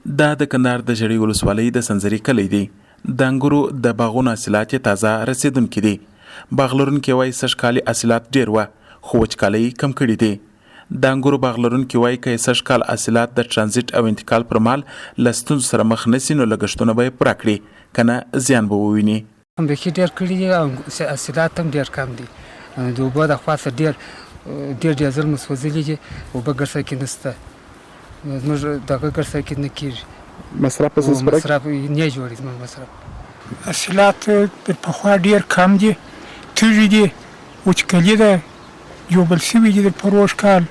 دا د کندهار د ژړۍ ولسوالۍ د سنځري کلی دی. د انګورو د باغونو حاصلات یې تازه رسیدونکي دي. باغ لرونکي وایي سږکال حاصلات ډېر وه خو وچکالۍ کم کړي دي. د انګورو باغ لرونکي وایي که یې سږکال حاصلات د ټرانزیټ او انتقال پر مهال له ستونزو سره مخ نه سي نو لګښتونه به یې پوره کړي که نه زیان به وویني. بیخي ډېر کړي دي او حاصلات هم ډېر کم دي. د اوبو د خوا څخه ډېر ډیزل مو سوځلي دي. اوبه ګرڅه کې نشته. زموږ دغه ګرڅه کې نه کېږي. مصرف مصرف نه جوړي زموږ مصرف. حاصلات پخوا ډېر کم دي. تږي دي. وچکالي ده. یوبل سوي دي د پروژ کال.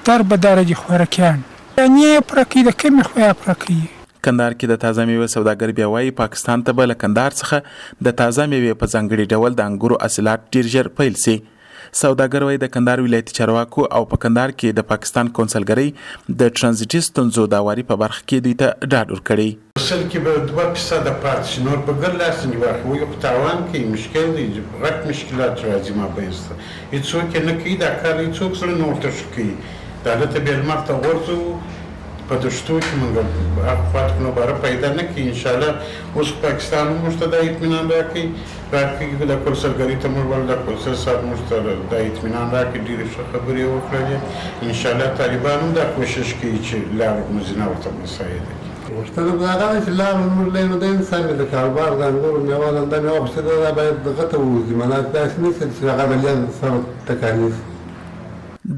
در به دره دي خوراکیان. دانې یې پوره کوي. د کمې خوا یې پوره کوي. کندهار کې د تازه میوې سوداګر بیا وایي پاکستان ته به له کندهار څخه د تازه میوې په ځانګړي ډول د انګورو حاصلات ډېر ژر پیل سي. سوداګر وایي د کندهار ولایتي چارواکو او په کندهار کې د پاکستان کونسلګرۍ د ټرانزیټي ستونزو د هواري په برخه کې دوی ته ډاډ ورکړی. اصل کې به 2% پاتې شي نور په ګر لاس نه واخلي. یو تاوان کې مشکل دي غټ مشکلات راځي ما بینسته هیڅوک نه کوي دا کار هیڅوک سره نه ورته ښه کوي. دا هلته بیا لمر ته غورځوو په دشتو کې موږ هغه خواته نو باره پیدا نه کړي. انشاءالله اوس پاکستان موږ ته دا اطمینان راکړي د کونسلګرۍ ته موږ ویل د کونسل صاحب موږ ته دا اطمینان راکړي ډېرې ښه خبرې یې وکړلې. انشاءالله طالبان هم دا کوشش کوي چې لاره مزینه ورته مساعده کړي. غوښتنه به هغه ده چې لاره موږ لرو د انسان د کاروبار د انګورو میوه دا میوه غوښتنه دا باید دغه ته ووځي. معنی داسې نه شي چې هغه عملیان سره تکالیف.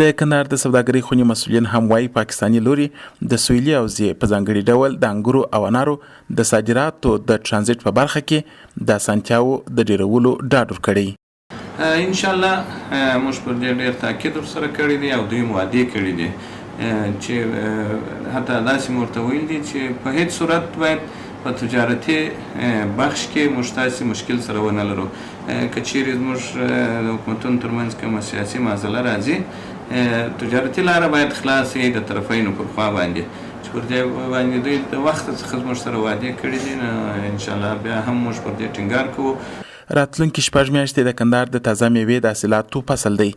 د کندهار د سوداګرۍ خونې مسؤلین هم وایي پاکستاني لوري د سویلي حوزې په ځانګړي ډول د انګورو او انارو د صادراتو د ټرانزیټ په برخه کې د اسانتیاوو د ډیرولو ډاډ ورکړی. انشاءالله موږ پر دې ډېر تاکید ورسره کړی دی او دوی وعدې کړي دي چې حتی داسې مو ورته ویل دي چې په هیڅ صورت باید په تجارتي بخش کې موږ تاسې مشکل سره ونه لرو. که چیرې زموږ د حکومتونو ترمنځ کومه سیاسي معضله راځي تجارتي لاره باید خلاص وي د طرفینو پر خوا باندې چې پر دې باندې دوی د وخت څخه زموږ سره وعدې کړي دي. نو انشاءالله بیا هم موږ پر دې ټینګار کوو. راتلونکي 6 میاشتې د کندهار د تازه میوې د حاصلاتو فصل دی.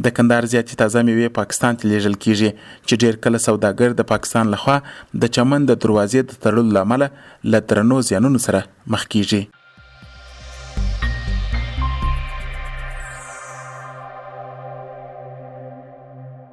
د کندهار زیاتې تازه میوې پاکستان ته لیږل کیږي چې ډېر کله سوداګر د پاکستان لخوا د چمن د دروازې د تړلو له امله له درنو زیانونو سره مخ کیږي.